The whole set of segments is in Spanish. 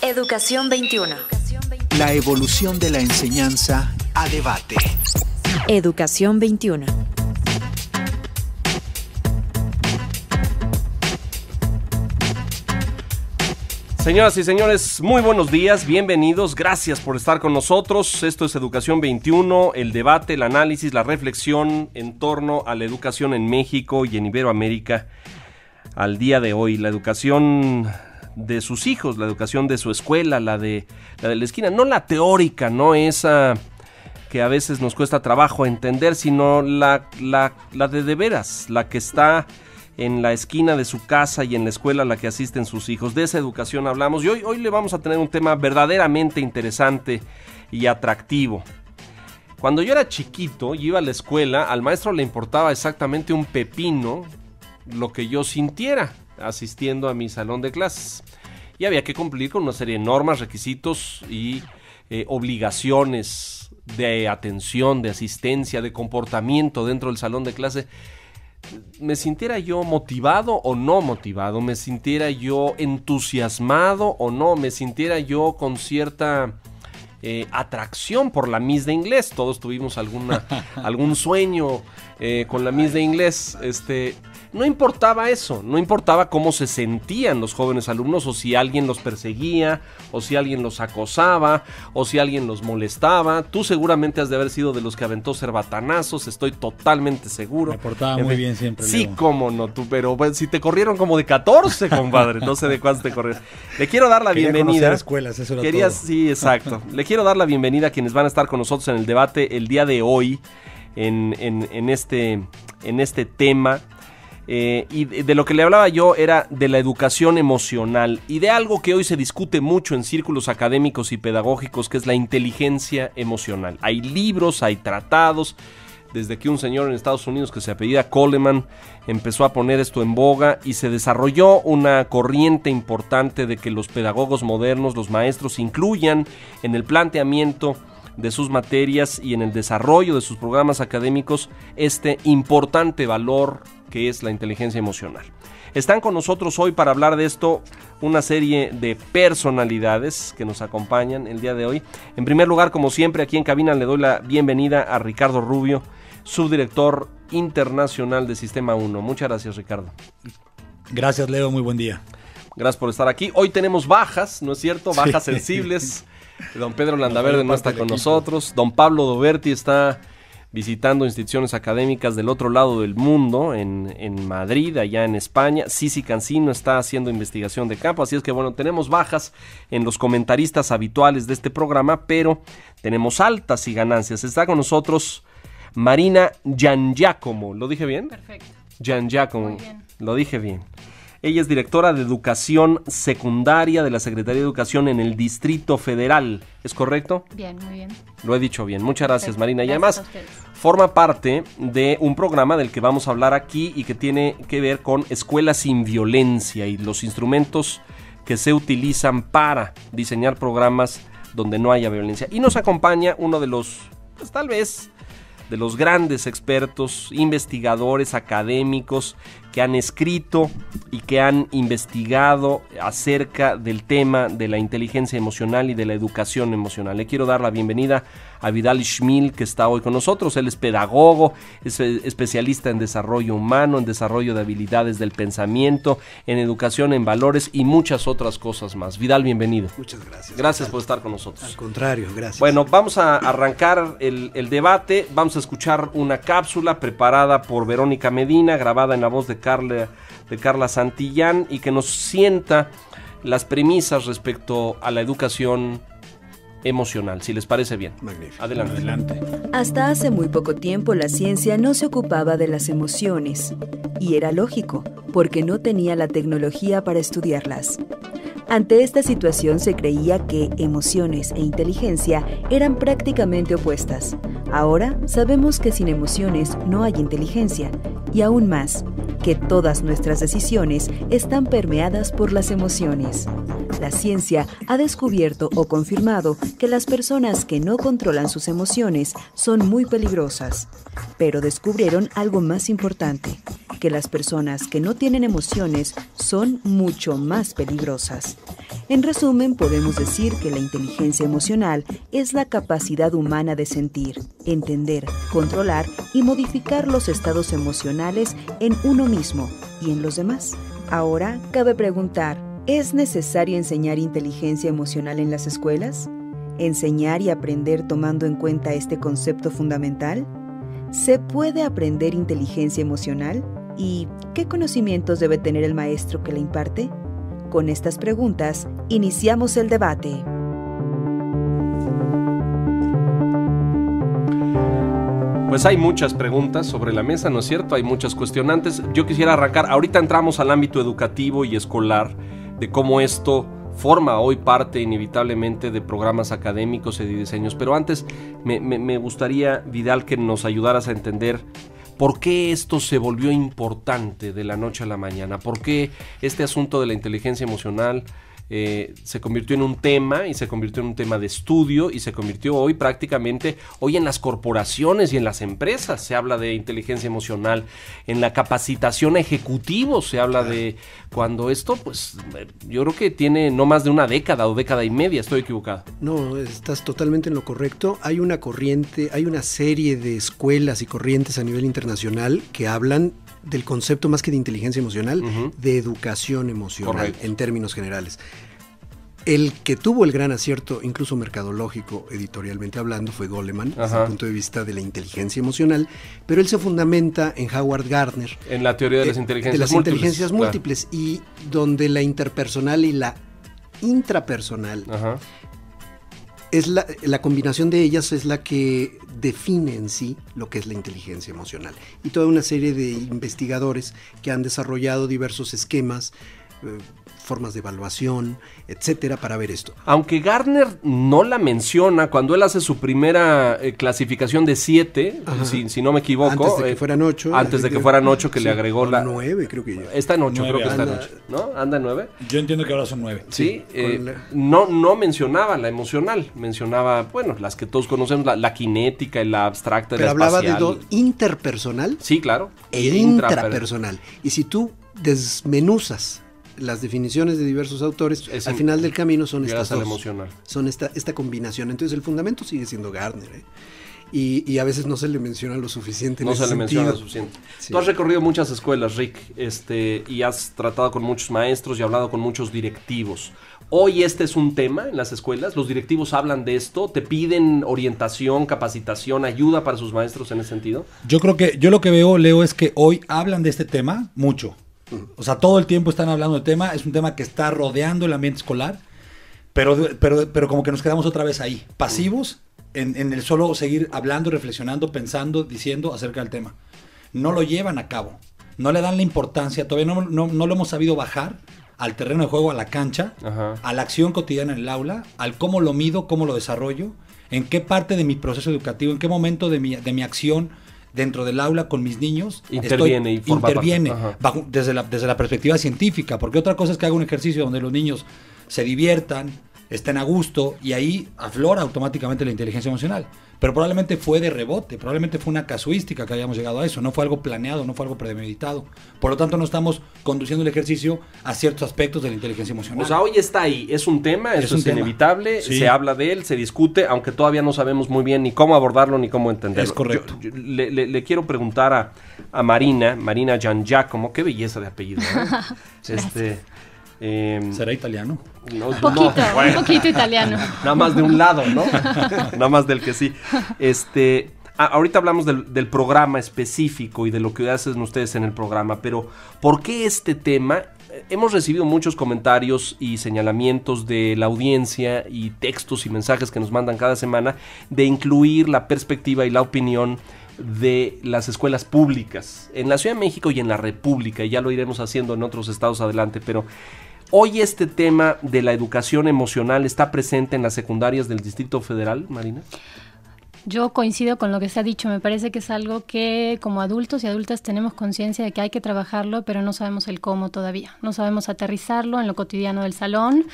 Educación 21. La evolución de la enseñanza a debate. Educación 21. Señoras y señores, muy buenos días, bienvenidos, gracias por estar con nosotros. Esto es Educación 21, el debate, el análisis, la reflexión en torno a la educación en México y en Iberoamérica al día de hoy. La educación de sus hijos, la educación de su escuela, la de la esquina, no la teórica, no esa que a veces nos cuesta trabajo entender, sino la de veras, la que está en la esquina de su casa y en la escuela a la que asisten sus hijos. De esa educación hablamos y hoy le vamos a tener un tema verdaderamente interesante y atractivo. Cuando yo era chiquito y iba a la escuela, al maestro le importaba exactamente un pepino lo que yo sintiera asistiendo a mi salón de clases. Y había que cumplir con una serie de normas, requisitos y obligaciones de atención, de asistencia, de comportamiento dentro del salón de clase. Me sintiera yo motivado o no motivado, me sintiera yo entusiasmado o no, me sintiera yo con cierta atracción por la Miss de Inglés. Todos tuvimos algún sueño con la Miss de Inglés. No importaba eso, no importaba cómo se sentían los jóvenes alumnos, o si alguien los perseguía, o si alguien los acosaba, o si alguien los molestaba. Tú seguramente has de haber sido de los que aventó cerbatanazos, estoy totalmente seguro. Me portaba muy bien siempre. Sí, Leo. cómo no, tú, pero pues, si te corrieron como de 14, compadre, no sé de cuántos te corrieron. Le quiero dar la bienvenida. Conocer escuelas, eso era todo. Sí, exacto. Le quiero dar la bienvenida a quienes van a estar con nosotros en el debate el día de hoy, en este tema. Y de lo que le hablaba yo era de la educación emocional y de algo que hoy se discute mucho en círculos académicos y pedagógicos, que es la inteligencia emocional. Hay libros, hay tratados, desde que un señor en Estados Unidos que se apellida Coleman empezó a poner esto en boga y se desarrolló una corriente importante de que los pedagogos modernos, los maestros, incluyan en el planteamiento de sus materias y en el desarrollo de sus programas académicos este importante valor que es la inteligencia emocional. Están con nosotros hoy para hablar de esto una serie de personalidades que nos acompañan el día de hoy. En primer lugar, como siempre, aquí en cabina le doy la bienvenida a Ricardo Rubio, subdirector internacional de Sistema 1. Muchas gracias, Ricardo. Gracias, Leo, muy buen día. Gracias por estar aquí. Hoy tenemos bajas, ¿no es cierto? Bajas sensibles. Don Pedro Landaverde no está con nosotros. Don Pablo Doberti está visitando instituciones académicas del otro lado del mundo, en Madrid, allá en España. Sisi Cancino está haciendo investigación de campo, así es que bueno, tenemos bajas en los comentaristas habituales de este programa, pero tenemos altas y ganancias. Está con nosotros Marina Giangiacomo, ¿lo dije bien? Perfecto. Giangiacomo, Muy bien. lo dije bien. Ella es directora de Educación Secundaria de la Secretaría de Educación en el Distrito Federal. ¿Es correcto? Bien, muy bien. Lo he dicho bien. Muchas gracias, Perfecto. Marina. Y Gracias además a ustedes. forma parte de un programa del que vamos a hablar aquí y que tiene que ver con escuelas sin violencia y los instrumentos que se utilizan para diseñar programas donde no haya violencia. Y nos acompaña uno de los, pues tal vez, de los grandes expertos, investigadores, académicos que han escrito y que han investigado acerca del tema de la inteligencia emocional y de la educación emocional. Le quiero dar la bienvenida a Vidal Schmil, que está hoy con nosotros. Él es pedagogo, es especialista en desarrollo humano, en desarrollo de habilidades del pensamiento, en educación en valores y muchas otras cosas más. Vidal, bienvenido. Muchas gracias. Gracias por estar con nosotros. Al contrario, gracias. Bueno, vamos a arrancar el debate. Vamos a escuchar una cápsula preparada por Verónica Medina, grabada en la voz de Carla Santillán, y que nos sienta las premisas respecto a la educación emocional, si les parece bien. Magnífico. Adelante. Hasta hace muy poco tiempo la ciencia no se ocupaba de las emociones, y era lógico, porque no tenía la tecnología para estudiarlas. Ante esta situación se creía que emociones e inteligencia eran prácticamente opuestas. Ahora sabemos que sin emociones no hay inteligencia, y aún más, que todas nuestras decisiones están permeadas por las emociones. La ciencia ha descubierto o confirmado que las personas que no controlan sus emociones son muy peligrosas. Pero descubrieron algo más importante, que las personas que no tienen emociones son mucho más peligrosas. En resumen, podemos decir que la inteligencia emocional es la capacidad humana de sentir, entender, controlar y modificar los estados emocionales en uno mismo y en los demás. Ahora, cabe preguntar, ¿es necesario enseñar inteligencia emocional en las escuelas? ¿Enseñar y aprender tomando en cuenta este concepto fundamental? ¿Se puede aprender inteligencia emocional? ¿Y qué conocimientos debe tener el maestro que la imparte? Con estas preguntas, iniciamos el debate. Pues hay muchas preguntas sobre la mesa, ¿no es cierto? Hay muchas cuestionantes. Yo quisiera arrancar, ahorita entramos al ámbito educativo y escolar, de cómo esto forma hoy parte inevitablemente de programas académicos y de diseños. Pero antes me gustaría, Vidal, que nos ayudaras a entender ¿por qué esto se volvió importante de la noche a la mañana? ¿Por qué este asunto de la inteligencia emocional se convirtió en un tema y se convirtió en un tema de estudio y se convirtió hoy prácticamente, hoy en las corporaciones y en las empresas se habla de inteligencia emocional, en la capacitación a ejecutivos se habla de, cuando esto pues yo creo que tiene no más de una década o década y media, ¿estoy equivocado? No, estás totalmente en lo correcto. Hay una corriente, hay una serie de escuelas y corrientes a nivel internacional que hablan del concepto más que de inteligencia emocional, de educación emocional. Correcto. En términos generales. El que tuvo el gran acierto, incluso mercadológico, editorialmente hablando, fue Goleman, desde el punto de vista de la inteligencia emocional, pero él se fundamenta en Howard Gardner. En la teoría de las inteligencias múltiples, y donde la interpersonal y la intrapersonal es la combinación de ellas es la que define en sí lo que es la inteligencia emocional. Y toda una serie de investigadores que han desarrollado diversos esquemas, formas de evaluación, etcétera, para ver esto. Aunque Gardner no la menciona, cuando él hace su primera clasificación de 7, si no me equivoco. Antes de que fueran 8. Antes de que fueran 8, que sí, le agregó la... 9, creo que ya. Está en 8, 9, creo que está en anda, 8. ¿No? ¿Anda en 9? Yo entiendo que ahora son 9. Sí, no mencionaba la emocional, mencionaba, bueno, las que todos conocemos, la kinética y la abstracta. Pero hablaba de interpersonal. Sí, claro. E intrapersonal. Y si tú desmenuzas las definiciones de diversos autores, al final del camino son estas dos. Emocional. Son esta combinación. Entonces el fundamento sigue siendo Gardner, y a veces no se le menciona lo suficiente. No se le menciona lo suficiente. Sí. Tú has recorrido muchas escuelas, Rick, y has tratado con muchos maestros y hablado con muchos directivos. Hoy este es un tema en las escuelas. Los directivos hablan de esto, te piden orientación, capacitación, ayuda para sus maestros en ese sentido. Yo creo que yo lo que veo, Leo, es que hoy hablan de este tema mucho. O sea, todo el tiempo están hablando del tema. Es un tema que está rodeando el ambiente escolar, pero como que nos quedamos otra vez ahí, pasivos, en el solo seguir hablando, reflexionando, pensando, diciendo acerca del tema. No lo llevan a cabo, no le dan la importancia, todavía no lo hemos sabido bajar al terreno de juego, a la cancha, a la acción cotidiana en el aula, al cómo lo mido, cómo lo desarrollo, en qué parte de mi proceso educativo, en qué momento de mi acción dentro del aula con mis niños interviene desde la perspectiva científica, porque otra cosa es que haga un ejercicio donde los niños se diviertan, estén a gusto, y ahí aflora automáticamente la inteligencia emocional. Pero probablemente fue de rebote, probablemente fue una casuística que hayamos llegado a eso, no fue algo planeado, no fue algo premeditado. Por lo tanto, no estamos conduciendo el ejercicio a ciertos aspectos de la inteligencia emocional. O sea, hoy está ahí, es un tema, esto es inevitable, sí. Se habla de él, se discute, aunque todavía no sabemos muy bien ni cómo abordarlo ni cómo entenderlo. Es correcto. Yo le quiero preguntar a Marina Giangiacomo, qué belleza de apellido, ¿eh? ¿Será italiano? No, un poquito italiano. Nada más de un lado, ¿no? Nada más del que sí. Ahorita hablamos del programa específico y de lo que hacen ustedes en el programa, pero ¿por qué este tema? Hemos recibido muchos comentarios y señalamientos de la audiencia y textos y mensajes que nos mandan cada semana de incluir la perspectiva y la opinión de las escuelas públicas en la Ciudad de México y en la República, y ya lo iremos haciendo en otros estados adelante, pero hoy este tema de la educación emocional está presente en las secundarias del Distrito Federal, Marina. Yo coincido con lo que se ha dicho, me parece que es algo que como adultos y adultas tenemos conciencia de que hay que trabajarlo, pero no sabemos el cómo todavía, no sabemos aterrizarlo en lo cotidiano del salón,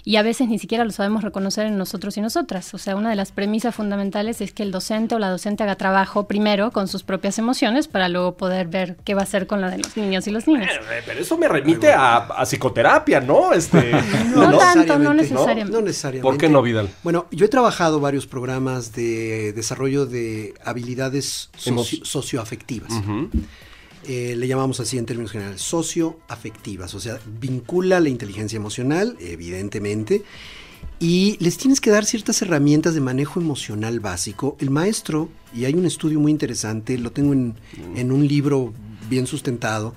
y a veces ni siquiera lo sabemos reconocer en nosotros y nosotras. O sea, una de las premisas fundamentales es que el docente o la docente haga trabajo primero con sus propias emociones para luego poder ver qué va a hacer con la de los niños y las niñas. Pero eso me remite a psicoterapia, ¿no? No tanto, no necesariamente. No necesariamente. ¿Por qué no, Vidal? Bueno, yo he trabajado varios programas de desarrollo de habilidades socioafectivas. Uh-huh. Le llamamos así en términos generales, socioafectivas, o sea, vincula la inteligencia emocional, evidentemente, y les tienes que dar ciertas herramientas de manejo emocional básico. El maestro, y hay un estudio muy interesante, lo tengo en un libro bien sustentado,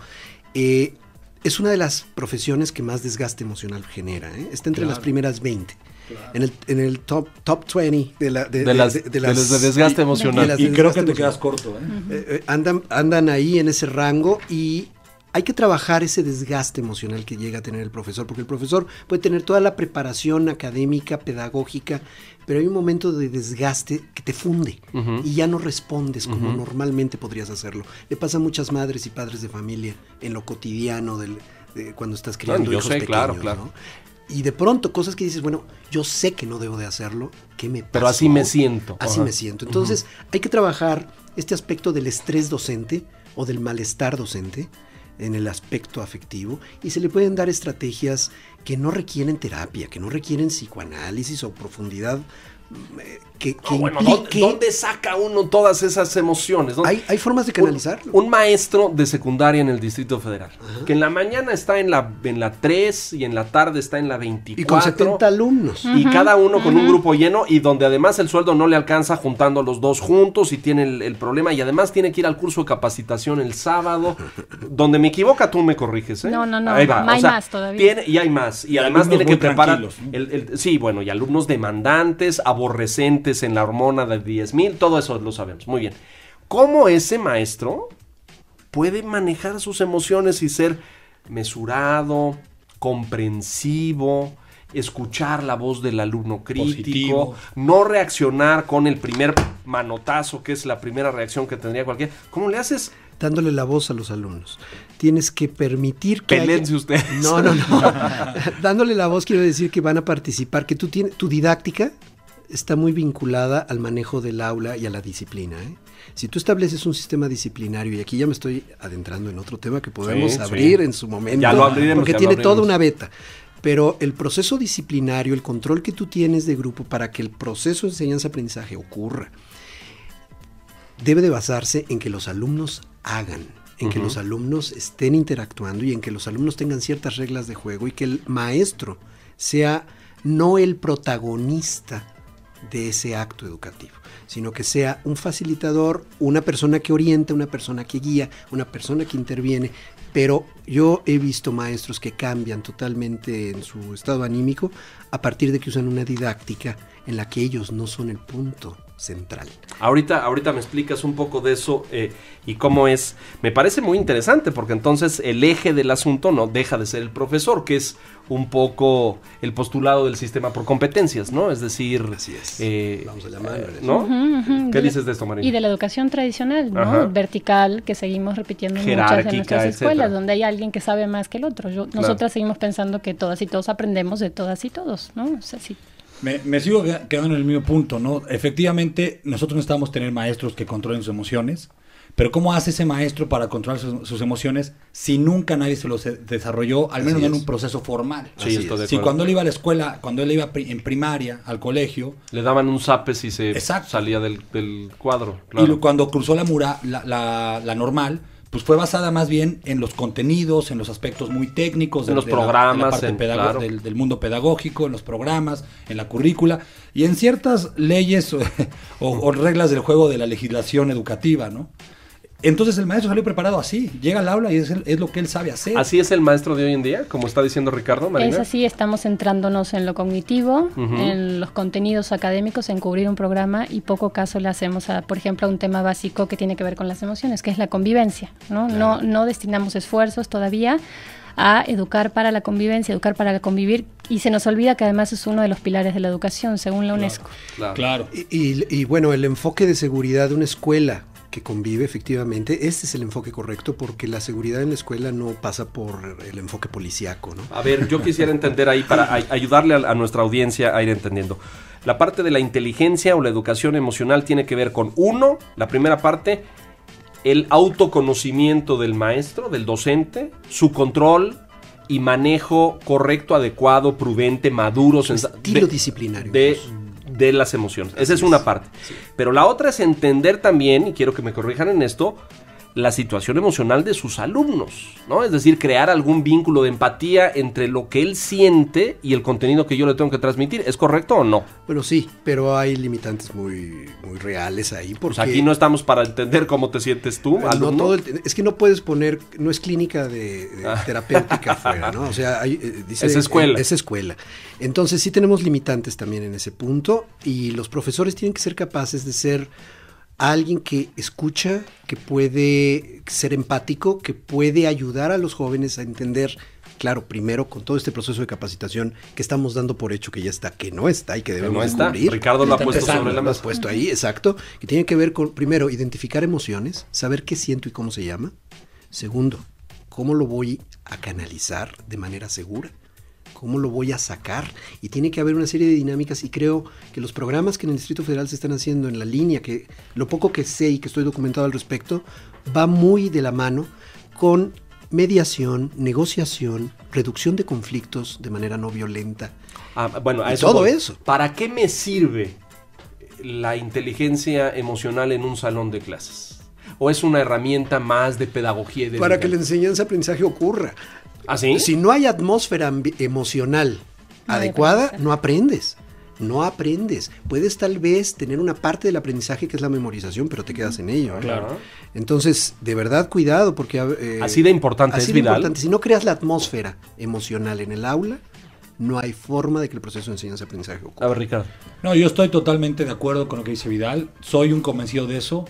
es una de las profesiones que más desgaste emocional genera, ¿eh? Está entre las primeras 20. Claro. En el top 20 de las de desgaste emocional. Y creo que te quedas corto. Andan ahí en ese rango y hay que trabajar ese desgaste emocional que llega a tener el profesor, porque el profesor puede tener toda la preparación académica, pedagógica, pero hay un momento de desgaste que te funde y ya no respondes como normalmente podrías hacerlo. Le pasa a muchas madres y padres de familia en lo cotidiano de cuando estás criando hijos pequeños, claro. ¿no? Y de pronto cosas que dices, bueno, yo sé que no debo de hacerlo, ¿qué me pasa? Pero así me siento. Así me siento. Entonces hay que trabajar este aspecto del estrés docente o del malestar docente en el aspecto afectivo, y se le pueden dar estrategias que no requieren terapia, que no requieren psicoanálisis o profundidad. ¿Dónde saca uno todas esas emociones? ¿Hay formas de canalizarlo? Un maestro de secundaria en el Distrito Federal, que en la mañana está en la 3 y en la tarde está en la 24. Y con 70 alumnos. Y cada uno con un grupo lleno, y donde además el sueldo no le alcanza juntando los dos juntos y tiene el problema, y además tiene que ir al curso de capacitación el sábado. Donde me equivoca, tú me corriges, ¿eh? No, Ahí va. Hay más todavía. Y hay más. Y además tiene que preparar. ¿No? Sí, bueno, y alumnos demandantes, aborrecentes en la hormona de 10,000, todo eso lo sabemos. Muy bien. ¿Cómo ese maestro puede manejar sus emociones y ser mesurado, comprensivo, escuchar la voz del alumno crítico, positivo, no reaccionar con el primer manotazo, que es la primera reacción que tendría cualquiera? ¿Cómo le haces? Dándole la voz a los alumnos. Tienes que permitir que pelense ustedes. No. Dándole la voz quiero decir que van a participar, que tu didáctica está muy vinculada al manejo del aula y a la disciplina, ¿eh? Si tú estableces un sistema disciplinario, y aquí ya me estoy adentrando en otro tema que podemos abrir en su momento, ya lo abriremos, porque tiene toda una beta, pero el proceso disciplinario, el control que tú tienes de grupo para que el proceso de enseñanza-aprendizaje ocurra, debe de basarse en que los alumnos hagan, en que los alumnos estén interactuando y en que los alumnos tengan ciertas reglas de juego, y que el maestro sea no el protagonista de ese acto educativo, sino que sea un facilitador, una persona que orienta, una persona que guía, una persona que interviene. Pero yo he visto maestros que cambian totalmente en su estado anímico a partir de que usan una didáctica en la que ellos no son el punto central. Ahorita me explicas un poco de eso y cómo es. Me parece muy interesante, porque entonces el eje del asunto no deja de ser el profesor, que es un poco el postulado del sistema por competencias, ¿no? Es decir, así es. Vamos a llamarlo, ¿no? ¿Qué dices de esto, Marina? Y de la educación tradicional, ¿no? Vertical, que seguimos repitiendo en muchas de nuestras escuelas, donde hay alguien que sabe más que el otro. Nosotras seguimos pensando que todas y todos aprendemos de todas y todos, ¿no? O sea, sí. Me sigo quedando en el mismo punto, ¿no? Efectivamente, nosotros necesitamos tener maestros que controlen sus emociones, pero ¿cómo hace ese maestro para controlar sus emociones si nunca nadie se los desarrolló, al menos en un proceso formal? Sí, estoy de acuerdo. Si cuando él iba a la escuela, cuando él iba en primaria, al colegio, le daban un zape si se salía del cuadro. Claro. Y cuando cruzó la normal, pues fue basada más bien en los contenidos, en los aspectos muy técnicos, en los programas, del mundo pedagógico, en los programas, en la currícula y en ciertas leyes o reglas del juego de la legislación educativa, ¿no? Entonces el maestro salió preparado así, llega al aula y es lo que él sabe hacer. ¿Así es el maestro de hoy en día, como está diciendo Ricardo, Marina? Es así, estamos centrándonos en lo cognitivo, en los contenidos académicos, en cubrir un programa, y poco caso le hacemos, por ejemplo, a un tema básico que tiene que ver con las emociones, que es la convivencia, ¿no? Claro. No destinamos esfuerzos todavía a educar para la convivencia, educar para convivir, y se nos olvida que además es uno de los pilares de la educación, según la UNESCO. Claro. Y bueno, el enfoque de seguridad de una escuela que convive efectivamente. Este es el enfoque correcto porque la seguridad en la escuela no pasa por el enfoque policíaco, ¿no? A ver, yo quisiera entender ahí para ayudarle a nuestra audiencia a ir entendiendo. La parte de la inteligencia o la educación emocional tiene que ver con, uno, la primera parte, el autoconocimiento del maestro, del docente, su control y manejo correcto, adecuado, prudente, maduro, estilo disciplinario. De las emociones. Esa es una parte. Sí. Pero la otra es entender también, y quiero que me corrijan en esto, la situación emocional de sus alumnos, ¿no? Es decir, crear algún vínculo de empatía entre lo que él siente y el contenido que yo le tengo que transmitir. ¿Es correcto o no? Bueno, sí, pero hay limitantes muy reales ahí. Porque, o sea, aquí no estamos para entender cómo te sientes tú, alumno. No todo es que no puedes poner, no es clínica de terapéutica afuera, ¿no? O sea, dice, es escuela. Es escuela. Entonces sí tenemos limitantes también en ese punto y los profesores tienen que ser capaces de ser alguien que escucha, que puede ser empático, que puede ayudar a los jóvenes a entender, claro, primero con todo este proceso de capacitación que estamos dando por hecho que ya está, que no está y que debemos descubrir. Ricardo lo ha puesto sobre la mesa. Lo has puesto ahí, exacto, que tiene que ver con, primero, identificar emociones, saber qué siento y cómo se llama. Segundo, cómo lo voy a canalizar de manera segura. ¿Cómo lo voy a sacar? Y tiene que haber una serie de dinámicas y creo que los programas que en el Distrito Federal se están haciendo en la línea, que lo poco que sé y que estoy documentado al respecto, va muy de la mano con mediación, negociación, reducción de conflictos de manera no violenta. Bueno, a eso todo voy. Eso. ¿Para qué me sirve la inteligencia emocional en un salón de clases? ¿O es una herramienta más de pedagogía y de para que la enseñanza-aprendizaje ocurra? ¿Ah, sí? Si no hay atmósfera emocional adecuada, no aprendes. No aprendes. Puedes tal vez tener una parte del aprendizaje que es la memorización, pero te quedas en ello. Claro. Entonces, de verdad, cuidado, porque... así de importante es Vidal. Si no creas la atmósfera emocional en el aula, no hay forma de que el proceso de enseñanza-aprendizaje ocurra. A ver, Ricardo. No, yo estoy totalmente de acuerdo con lo que dice Vidal. Soy un convencido de eso.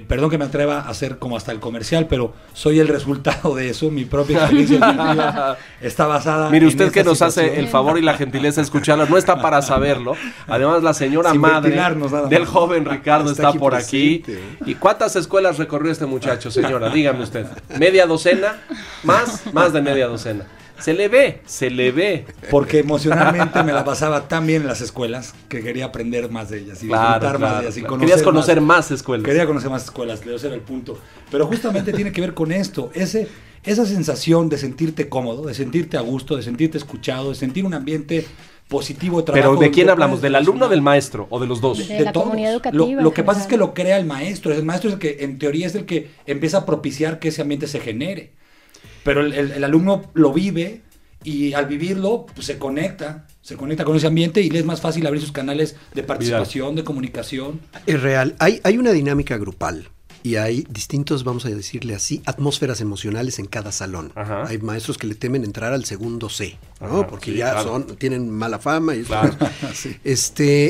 Perdón que me atreva a hacer como hasta el comercial, pero soy el resultado de eso. Mi propia experiencia está basada. Mire, usted en que nos situación. hace el favor y la gentileza de escucharlo, no está para saberlo. Además, la señora Sin madre ventilarnos, del joven Ricardo está por aquí. presente. ¿Y cuántas escuelas recorrió este muchacho, señora? Dígame usted. ¿Media docena? ¿Más de media docena? Se le ve. Porque emocionalmente me la pasaba tan bien en las escuelas que quería aprender más de ellas y disfrutar más de ellas. Y Querías conocer más escuelas. Quería conocer más escuelas, ese era el punto. Pero justamente tiene que ver con esto, esa sensación de sentirte cómodo, de sentirte a gusto, de sentirte escuchado, de sentir un ambiente positivo de trabajo. Pero ¿de quién hablamos? ¿Del alumno o del maestro? ¿O de los dos? De la todos. comunidad educativa. Lo que pasa es que lo crea el maestro. El maestro es el que, en teoría, es el que empieza a propiciar que ese ambiente se genere. Pero el alumno lo vive y al vivirlo pues, se conecta con ese ambiente y le es más fácil abrir sus canales de participación, de comunicación. Es real. Hay una dinámica grupal y hay distintos, vamos a decirle así, atmósferas emocionales en cada salón. Ajá. Hay maestros que le temen entrar al segundo C, ¿no? Ajá, porque sí, ya claro. tienen mala fama. Y Claro. sí.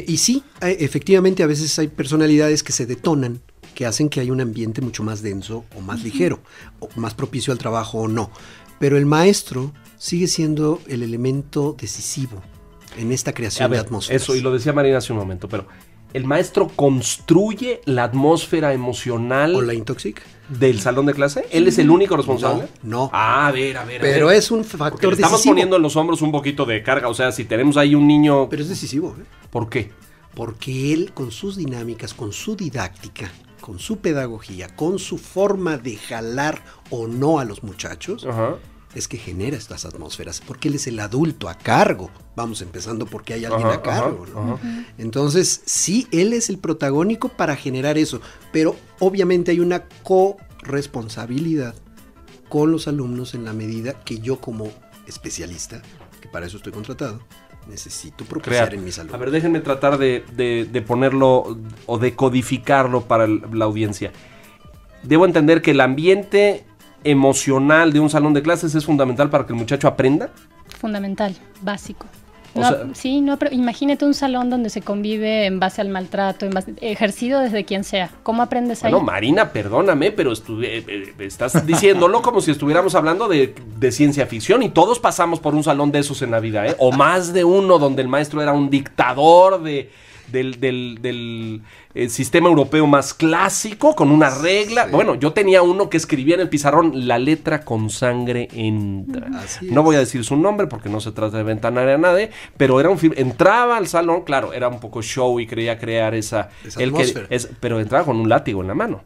Y sí, efectivamente a veces hay personalidades que se detonan, que hacen que haya un ambiente mucho más denso o más ligero, o más propicio al trabajo o no. Pero el maestro sigue siendo el elemento decisivo en esta creación de atmósferas. Eso, y lo decía Marina hace un momento, pero ¿el maestro construye la atmósfera emocional ¿O la intoxica? del salón de clase? ¿Él es el único responsable? No. A ver. Pero es un Porque factor le estamos decisivo. poniendo en los hombros un poquito de carga. O sea, si tenemos ahí un niño... Pero es decisivo, ¿eh? ¿Por qué? Porque él, con sus dinámicas, con su didáctica, con su pedagogía, con su forma de jalar o no a los muchachos, Ajá. es que genera estas atmósferas, porque él es el adulto a cargo. Vamos empezando porque hay alguien a cargo, ¿no? Entonces, sí, él es el protagónico para generar eso, pero obviamente hay una corresponsabilidad con los alumnos en la medida que yo como especialista, que para eso estoy contratado, necesito propiciar en mis alumnos. A ver, déjenme tratar de ponerlo o de codificarlo para la audiencia. Debo entender que el ambiente emocional de un salón de clases es fundamental para que el muchacho aprenda. Fundamental, básico. O sea, Imagínate un salón donde se convive en base al maltrato, ejercido desde quien sea. ¿Cómo aprendes ahí? Bueno, Marina, perdóname, pero estás diciéndolo como si estuviéramos hablando de ciencia ficción y todos pasamos por un salón de esos en la vida, ¿eh? O más de uno donde el maestro era un dictador de del sistema europeo más clásico, con una regla. Sí. Bueno, yo tenía uno que escribía en el pizarrón: la letra con sangre entra. No voy a decir su nombre porque no se trata de ventanar a nadie, pero era entraba al salón, claro, era un poco show y quería crear esa atmósfera. Pero entraba con un látigo en la mano.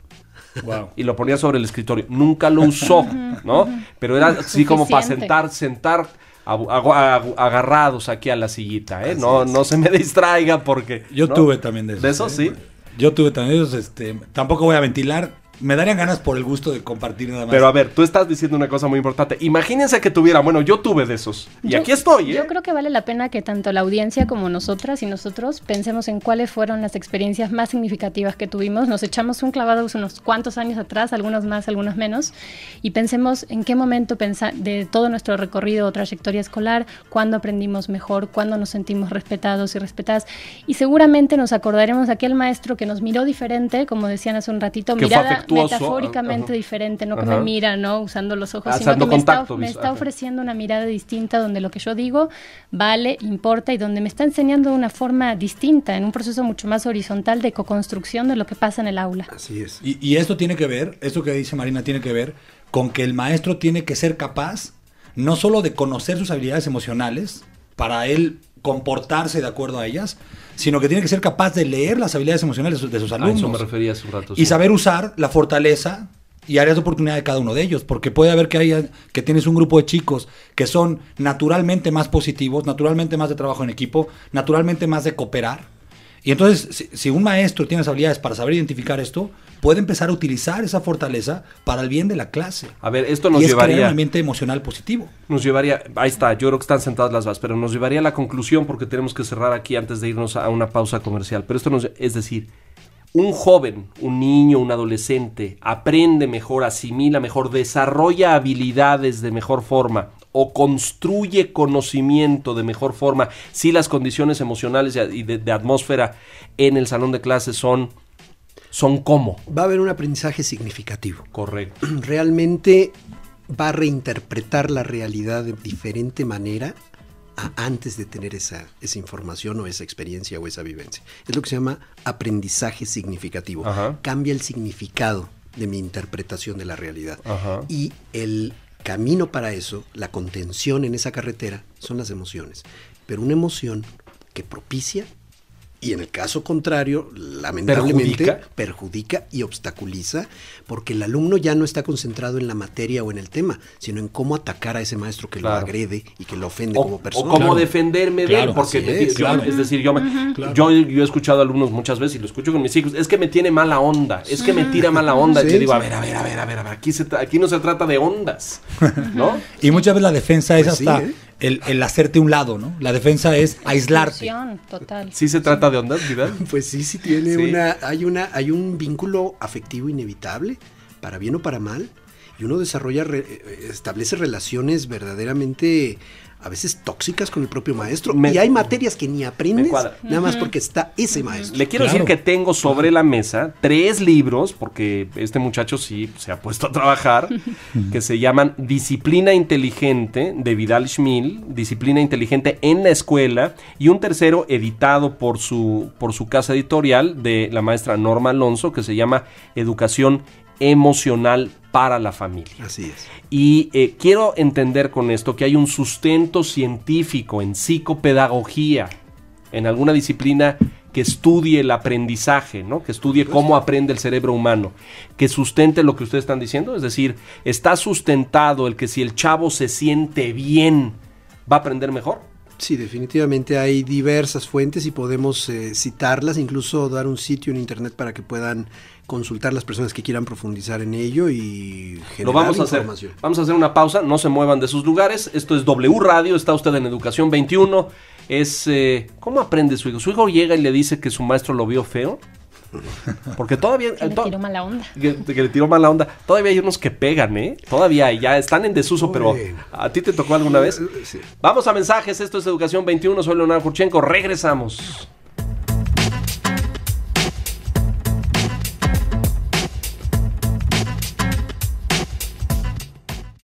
Wow. Y lo ponía sobre el escritorio. Nunca lo usó, ¿no? Pero era así como para sentar agarrados aquí a la sillita, ¿eh? No se me distraiga porque... Yo tuve también de esos. ¿De esos, sí? Yo tuve también de esos, tampoco voy a ventilar. Me darían ganas por el gusto de compartir nada más. Pero a ver, tú estás diciendo una cosa muy importante. Imagínense que tuviera, bueno, yo tuve de esos. Y aquí estoy, ¿eh? Yo creo que vale la pena que tanto la audiencia como nosotras y nosotros pensemos en cuáles fueron las experiencias más significativas que tuvimos. Nos echamos un clavado unos cuantos años atrás, algunos más, algunos menos, y pensemos en qué momento de todo nuestro recorrido o trayectoria escolar, cuándo aprendimos mejor, cuándo nos sentimos respetados y respetadas. Y seguramente nos acordaremos de aquel maestro que nos miró diferente, como decían hace un ratito, mirada metafóricamente diferente, no que me mira, ¿no? Usando los ojos, sino que me está ofreciendo una mirada distinta donde lo que yo digo vale, importa y donde me está enseñando de una forma distinta, en un proceso mucho más horizontal de co-construcción de lo que pasa en el aula. Así es. Y esto tiene que ver, esto que dice Marina tiene que ver con que el maestro tiene que ser capaz no solo de conocer sus habilidades emocionales para él comportarse de acuerdo a ellas, sino que tiene que ser capaz de leer las habilidades emocionales de sus alumnos. A eso me refería hace un rato. Y saber usar la fortaleza y áreas de oportunidad de cada uno de ellos, porque puede haber que tienes un grupo de chicos que son naturalmente más positivos, naturalmente más de trabajo en equipo, naturalmente más de cooperar. Y entonces, si un maestro tiene las habilidades para saber identificar esto, puede empezar a utilizar esa fortaleza para el bien de la clase. A ver, esto nos llevaría... crear un ambiente emocional positivo. Nos llevaría... Ahí está, yo creo que están sentadas las bases, pero nos llevaría a la conclusión, porque tenemos que cerrar aquí antes de irnos a una pausa comercial. Pero es decir, un joven, un niño, un adolescente, aprende mejor, asimila mejor, desarrolla habilidades de mejor forma o construye conocimiento de mejor forma si las condiciones emocionales y de atmósfera en el salón de clases son ¿cómo? Va a haber un aprendizaje significativo. Correcto. Realmente va a reinterpretar la realidad de diferente manera antes de tener esa información o esa experiencia o esa vivencia. Es lo que se llama aprendizaje significativo. Ajá. Cambia el significado de mi interpretación de la realidad. Ajá. Y el camino para eso, la contención en esa carretera, son las emociones. Pero una emoción que propicia y en el caso contrario, lamentablemente, perjudica y obstaculiza, porque el alumno ya no está concentrado en la materia o en el tema, sino en cómo atacar a ese maestro que lo agrede y que lo ofende como persona. O cómo defenderme de él, porque es decir, yo he escuchado a alumnos muchas veces y lo escucho con mis hijos, es que me tiene mala onda, es que me tira mala onda. Y yo digo, a ver, aquí no se trata de ondas, ¿no? Y muchas veces la defensa es el hacerte un lado, ¿no? La defensa es aislarte. Total. ¿Sí se trata de ondas, Vidal? Pues sí tiene hay un vínculo afectivo inevitable, para bien o para mal, y uno establece relaciones verdaderamente a veces tóxicas con el propio maestro, y hay materias que ni aprendes nada más porque está ese maestro. Le quiero decir que tengo sobre la mesa 3 libros, porque este muchacho sí se ha puesto a trabajar, que se llaman Disciplina Inteligente, de Vidal Schmil, Disciplina Inteligente en la Escuela, y un tercero editado por su casa editorial de la maestra Norma Alonso, que se llama Educación Emocional para la Familia. Así es. Y quiero entender con esto que hay un sustento científico en psicopedagogía, en alguna disciplina que estudie el aprendizaje, ¿no? Que estudie cómo aprende el cerebro humano, que sustente lo que ustedes están diciendo. Es decir, está sustentado el que si el chavo se siente bien, va a aprender mejor. Sí, definitivamente hay diversas fuentes y podemos citarlas, incluso dar un sitio en internet para que puedan consultar las personas que quieran profundizar en ello y generar información. Vamos a hacer una pausa, no se muevan de sus lugares. Esto es W Radio, está usted en Educación 21. ¿Cómo aprende su hijo? Su hijo llega y le dice que su maestro lo vio feo. Porque todavía... Que le tiró mala onda. Que le tiró mala onda. Todavía hay unos que pegan, ¿eh? Todavía ya están en desuso, pero ¿a ti te tocó alguna vez? Sí. Vamos a mensajes, esto es Educación 21, soy Leonardo Kurchenko, regresamos.